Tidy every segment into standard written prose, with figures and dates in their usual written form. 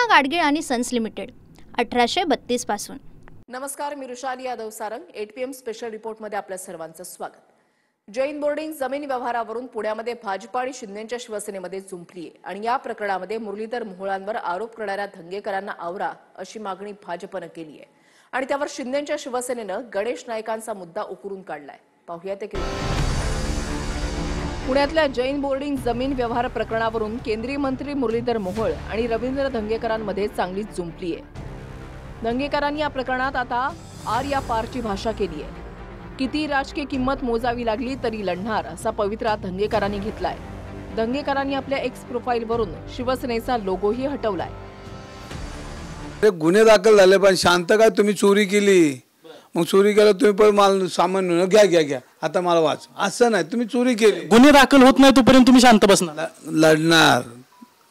कृष्णा गाडगीळ आणि sons limited 1832 पासून। नमस्कार, मी रुशाली यादव सारंग। 8 PM स्पेशल रिपोर्टमध्ये आपल्या सर्वांचं स्वागत। जैन बोर्डिंग जमीन व्यवहारावरून पुण्यामध्ये भाजप आणि शिंदेच्या शिवसेनेमध्ये जुंपली आहे आणि या प्रकरणामध्ये मुरलीधर मोहोळांवर आरोप करणाऱ्या धंगेकरांना आवरा अशी मागणी भाजपने केली आहे आणि त्यावर शिंदेच्या शिवसेनेनं गणेश नाईकांचा मुद्दा उकरून काढलाय। पाहूया ते किती। पुण्यातल्या जैन बोर्डिंग जमीन व्यवहार प्रकरणावरून केंद्रीय मंत्री मुरलीधर मोहोळ आणि रवींद्र धंगेकरांमध्ये चांगलीच जुंपली आहे। धंगेकरांनी या प्रकरणात आता आर या पारची भाषा केली आहे। किती राजकीय किंमत मोजावी लागली तरी लढणार असा पवित्रा धंगेकरांनी घेतलाय। धंगेकरांनी आपल्या एक्स प्रोफाईलवरून शिवसेनेचा लोगोही हटवलाय। गुन्हे दाखल झाले पण शांत काय तुम्ही चोरी केली, मग चोरी केलं तुम्ही पण माल सामान घ्या आता मला वाच, असं नाही। तुम्ही चोरी केली, गुन्हे दाखल होत नाही तोपर्यंत तुम्ही शांत बसणार? लढणार।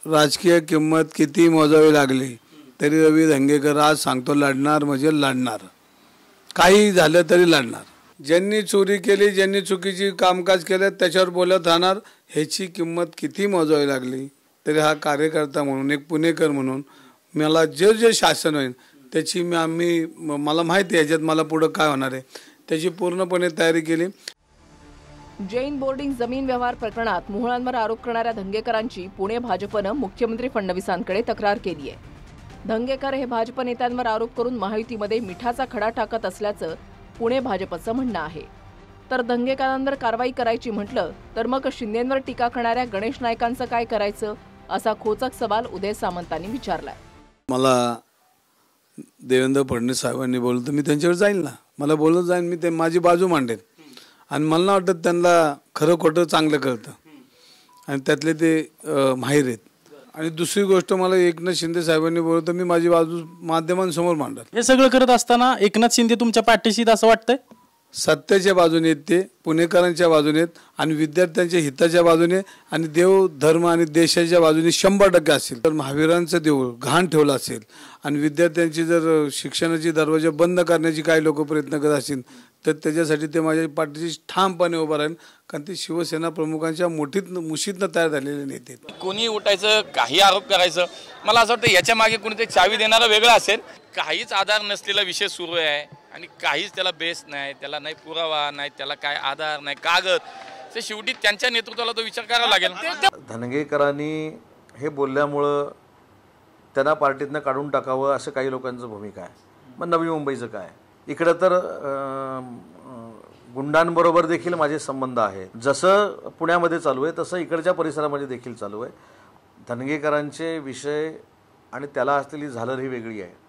राजकीय किंमत किती मोजावी लागली तरी रवी धंगेकर आज सांगतो लढणार म्हणजे लढणार, काही झालं तरी लढणार। ज्यांनी चोरी केली, ज्यांनी चुकीची कामकाज केले त्याच्यावर बोलत राहणार। ह्याची किंमत किती मोजावी लागली तरी हा कार्यकर्ता म्हणून, एक पुणेकर म्हणून मला जे शासन होईल त्याची मला माहिती आहे याच्यात मला पुढे काय होणार आहे त्याची पूर्णपणे तयारी केली। जैन बोर्डिंग जमीन व्यवहार प्रकरणात मोहोळांवर आरोप करणाऱ्या धंगेकरांची पुणे भाजपनं मुख्यमंत्री फडणवीसांकडे तक्रार केली आहे। धंगेकर हे भाजप नेत्यांवर आरोप करून महायुतीमध्ये मिठाचा खडा टाकत असल्याचं पुणे भाजपचं म्हणणं आहे। तर धंगेकरांवर कारवाई करायची म्हटलं तर मग शिंदेंवर टीका करणाऱ्या गणेश नाईकांचं काय करायचं असा खोचक सवाल उदय सामंतांनी विचारलाय। मला देवेंद्र फडणवीस साहेबांनी बोललं तर मी त्यांच्यावर जाईल ना, मला बोलत जाईन, मी माझी बाजू मांडेन आणि मला नाही वाटत त्यांना खरं खोटं चांगलं कळतं आणि त्यातले ते माहिर आहेत। आणि दुसरी गोष्ट, मला एकनाथ शिंदे साहेबांनी बोललं तर मी माझी बाजू माध्यमांसमोर मांडल। हे सगळं करत असताना एकनाथ शिंदे तुमच्या पाठीशी असं वाटतंय? सत्याच्या बाजूने आहेत, ते पुणेकरांच्या बाजूने आहेत आणि विद्यार्थ्यांच्या हिताच्या बाजूने आणि देव धर्म आणि देशाच्या बाजूने 100% असेल। तर महावीरांचं देऊळ घाण ठेवलं असेल आणि विद्यार्थ्यांची जर शिक्षणाची दरवाजे बंद करण्याची काही लोक प्रयत्न करत असतील तर त्याच्यासाठी ते माझ्या पाठीशी ठामपणे उभं राहील, कारण ते शिवसेना प्रमुखांच्या मुशीतनं तयार झालेले नेते। कोणी उठायचं, काही आरोप करायचं, मला असं वाटतं याच्या मागे कोणीतरी चावी देणारा वेगळा असेल। काहीच आधार नसलेला विषय सुरू आहे आणि काहीच त्याला बेस नाही, त्याला नाही पुरावा नाही, त्याला काय आधार नाही, कागद, ते शेवटी त्यांच्या नेतृत्वाला तो विचार करावा लागेल। धनगेकरांनी हे बोलल्यामुळं त्यांना पार्टीतनं काढून टाकावं असं काही लोकांचं भूमिका आहे। मग नवी मुंबईचं काय? इकडं तर गुंडांबरोबर देखील माझे संबंध आहेत। जसं पुण्यामध्ये चालू आहे तसं इकडच्या परिसरामध्ये देखील चालू आहे। धनगेकरांचे विषय आणि त्याला असलेली झालर ही वेगळी आहे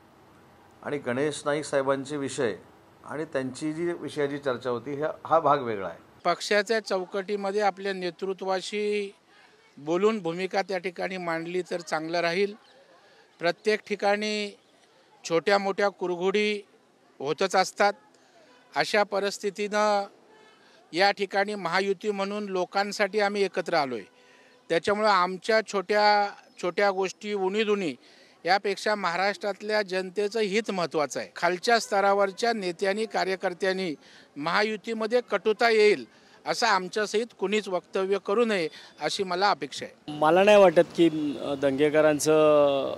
आणि गणेश नाईक साहेबांचे विषय आणि त्यांची जी विषयाची चर्चा होती हा भाग वेगळा आहे। पक्षाच्या चौकटीमध्ये आपल्या नेतृत्वाशी बोलून भूमिका त्या ठिकाणी मांडली तर चांगलं राहील। प्रत्येक ठिकाणी छोट्या मोठ्या कुरघोडी होतच असतात। अशा परिस्थितीनं या ठिकाणी महायुती म्हणून लोकांसाठी आम्ही एकत्र आलो आहे। त्याच्यामुळं आमच्या छोट्या गोष्टी उणीधुणी यापेक्षा महाराष्ट्रातल्या जनतेचं हित महत्त्वाचं आहे। खालच्या स्तरावरच्या नेत्यांनी कार्यकर्त्यांनी महायुतीमध्ये कटुता येईल असं आमच्यासहित कुणीच वक्तव्य करू नये अशी मला अपेक्षा आहे। मला नाही वाटत की धंगेकरांचं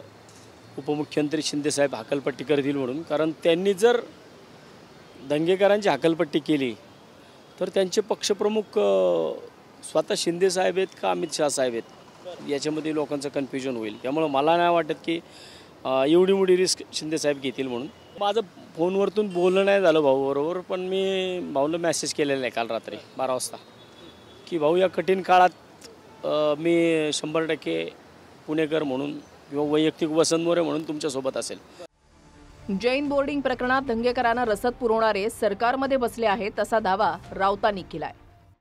उपमुख्यमंत्री शिंदेसाहेब हकालपट्टी करतील म्हणून, कारण त्यांनी जर धंगेकरांची हकालपट्टी केली तर त्यांचे पक्षप्रमुख स्वतः शिंदेसाहेब आहेत का अमित शाह साहेब आहेत याच्यामध्ये लोकांचं कन्फ्युजन होईल। त्यामुळे मला नाही वाटत की एवढी मोठी रिस्क शिंदेसाहेब घेतील म्हणून। माझं फोनवरतून बोलणं नाही झालं भाऊबरोबर, पण मी भाऊला मेसेज केलेला आहे काल रात्री 12 वाजता की भाऊ या कठीण काळात मी 100% पुणेकर म्हणून किंवा वैयक्तिक वसंत मोरे म्हणून तुमच्यासोबत असेल। जैन बोर्डिंग प्रकरणात धंगेकरांना रसद पुरवणारे सरकारमध्ये बसले आहेत असा दावा राऊतांनी केलाय।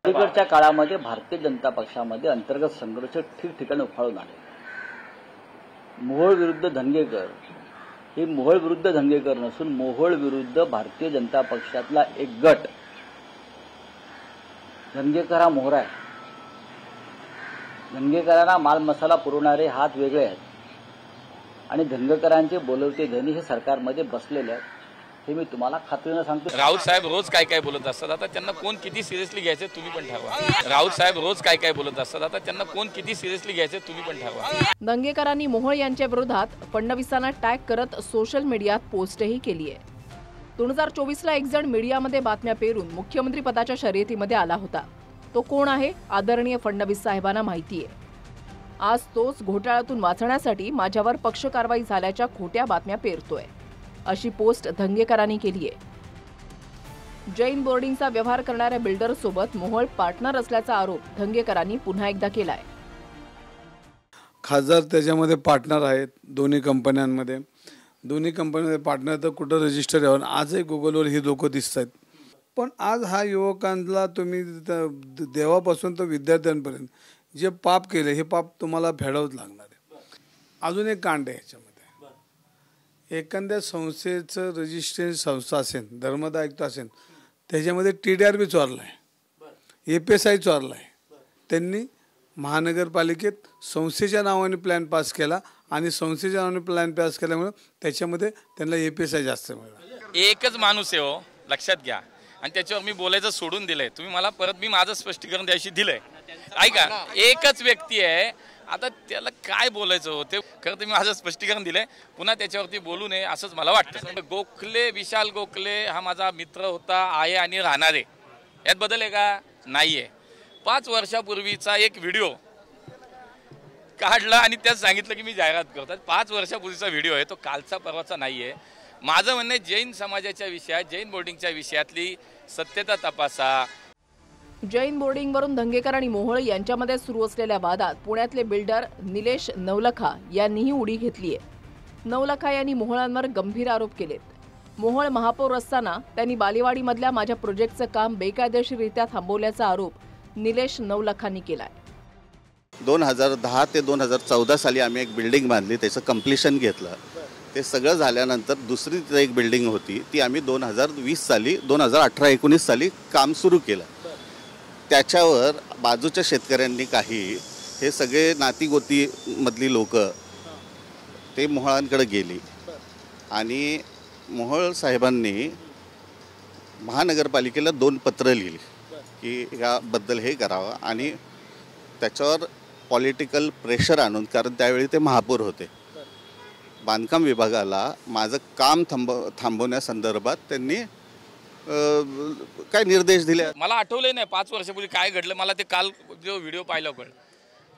अलीकडच्या काळामध्ये भारतीय जनता पक्षामध्ये अंतर्गत संघर्ष ठिकठिकाणी उफाळून आले। मोहोळ विरुद्ध धंगेकर हे मोहोळ विरुद्ध धंगेकर नसून मोहोळ विरुद्ध भारतीय जनता पक्षातला एक गट। धंगेकर हा मोहरा आहे। धंगेकरांना माल मसाला पुरवणारे हात वेगळे आहेत आणि धंगेकरांचे बोलवते धनी हे सरकारमध्ये बसलेले आहेत हे मी तुम्हाला खात्रीनं सांगतो. राऊत साहेब रोज काय काय बोलत असतात, आता त्यांना कोण किती सिरियसली घ्यायचे तुम्ही पण ठरवा. राऊत साहेब रोज काय काय बोलत असतात, आता त्यांना कोण किती सिरियसली घ्यायचे तुम्ही पण ठरवा. दंगेकरांनी मोहोळ यांच्या विरोधात फडणवीसांना टॅग करत सोशल मीडियात पोस्टही केली आहे. 2024ला एक जण मीडियामध्ये बातम्या पेरून मुख्यमंत्री पदाच्या शर्यतीमध्ये आला होता. तो कोण आहे? आदरणीय फडणवीस साहेबांना माहिती आहे. आज तोच घोटाळ्यातून वाचण्यासाठी माझ्यावर पक्ष कारवाई झाल्याच्या खोट्या बातम्या पेरतोय, अशी पोस्ट दंगेकरांनी केली आहे. जैन बोर्डिंगचा व्यवहार करणाऱ्या बिल्डरसोबत मोहोळ पार्टनर असल्याचा आरोप दंगेकरांनी पुन्हा एकदा केलाय. खासदार त्याच्यामध्ये पार्टनर आहेत दोन्ही कंपन्यांमध्ये. दोन्ही कंपन्यांमध्ये पार्टनर तर कुठं रजिस्टर यावं. आजही गुगलवर ही लोकं दिसत आहेत. पण आज हा युवकांना तुम्ही देवापासून तर विद्यार्थ्यांपर्यंत जे पाप केले हे पाप तुम्हाला फेडावंच लागणार आहे. अजून एक कांड आहे ह्याच्यामध्ये. एखाद्या संस्थेचं रजिस्ट्रेशन संस्था असेल, धर्मदायित्व असेल, त्याच्यामध्ये TDR बी चोरला आहे, APSI चोरला आहे. त्यांनी महानगरपालिकेत संस्थेच्या नावाने प्लॅन पास केला आणि संस्थेच्या नावाने प्लॅन पास केल्यामुळे त्याच्यामध्ये त्यांना APSI जास्त मिळाला. एकच माणूस आहे हो, लक्षात घ्या. आणि त्याच्यावर मी बोलायचं सोडून दिलंय. तुम्ही मला परत मी माझं स्पष्टीकरण द्यायची दिलंय. ऐका, एकच व्यक्ती आहे, आता त्याला काय बोलायचं होते. खरं तर मी माझं स्पष्टीकरण दिलंय, पुन्हा त्याच्यावरती बोलू नये असंच मला वाटतं. गोखले, विशाल गोखले हा माझा मित्र होता, आहे आणि राहणार आहे. यात बदल आहे का? नाहीये. 5 वर्षापूर्वीचा एक व्हिडिओ काढला आणि त्यात सांगितलं की मी जाहिरात करतो. 5 वर्षापूर्वीचा व्हिडिओ आहे तो, कालचा परवाचा नाहीये. माझं म्हणणं जैन समाजाच्या विषयात, जैन बोर्डिंगच्या विषयातली सत्यता तपासा. जैन बोर्डिंगवरून दंगेकर आणि मोहोळ यांच्यामध्ये सुरू असलेल्या वादात पुण्यातले बिल्डर निलेश नवलखा यांनीही उडी घेतली आहे. नवलखा यांनी मोहोळांवर गंभीर आरोप केलेत. मोहोळ महापौर असताना त्यांनी बालेवाडीमधल्या माझ्या प्रोजेक्टचं काम बेकायदेशीररित्या थांबवल्याचा आरोप निलेश नवलखांनी केलाय. 2010 ते 2014 साली आम्ही एक बिल्डिंग बांधली, त्याचं कम्प्लिशन घेतलं. ते सगळं झाल्यानंतर दुसरी एक बिल्डिंग होती, ती आम्ही 2020 साली 2018-19 साली काम सुरू केलं. त्याच्यावर बाजूच्या शेतकऱ्यांनी काही हे सगळे नातीगोतीमधली लोक ते मोहोळांकडे गेली आणि मोहोळ साहेबांनी महानगरपालिकेला 2 पत्र लिहिली की याबद्दल हे करावं आणि त्याच्यावर पॉलिटिकल प्रेशर आणून, कारण त्यावेळी ते महापौर होते, बांधकाम विभागाला माझं काम थांबवण्यासंदर्भात त्यांनी काय निर्देश दिले. मला आठवलंय नाही 5 वर्षापूर्वी काय घडलं. मला ते काल जो व्हिडिओ पाहिला कळलं.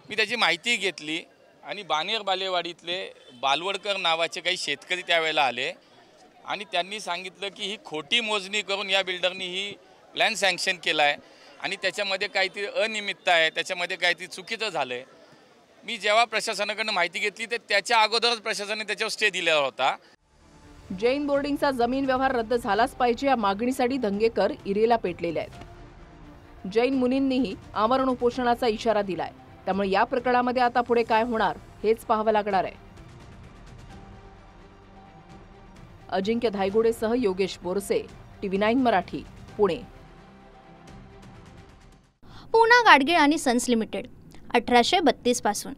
मी त्याची माहिती घेतली आणि बानेर बालेवाडीतले बालवडकर नावाचे काही शेतकरी त्यावेळेला आले आणि त्यांनी सांगितलं की ही खोटी मोजणी करून या बिल्डरनी ही प्लॅन सँक्शन केला आहे आणि त्याच्यामध्ये काहीतरी अनियमितता आहे, त्याच्यामध्ये काहीतरी चुकीचं झालं आहे. मी जेव्हा प्रशासनाकडनं माहिती घेतली तर त्याच्या अगोदरच प्रशासनाने त्याच्यावर स्टे दिलेला होता. जैन बोर्डिंगचा जमीन व्यवहार रद्द झालाच पाहिजे या मागणीसाठी दंगेकर इरेला पेटलेले आहेत. जैन मुनींनीही आमरण उपोषणाचा इशारा दिलाय. त्यामुळे या प्रकरणामध्ये आता पुढे काय होणार हेच पाहावं लागणार आहे. अजिंक्य धायगुडेसह योगेश बोरसे, TV9 मराठी, पुणे. पूना गाडगीळ आणि सन्स लिमिटेड 1832 पासून.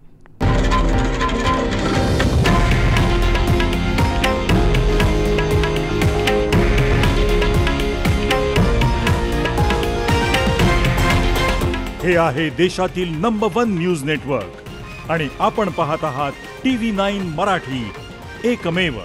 हे आहे देशातील नंबर 1 न्यूज नेटवर्क आणि आपण पाहत आहात TV9 मराठी, एकमेव.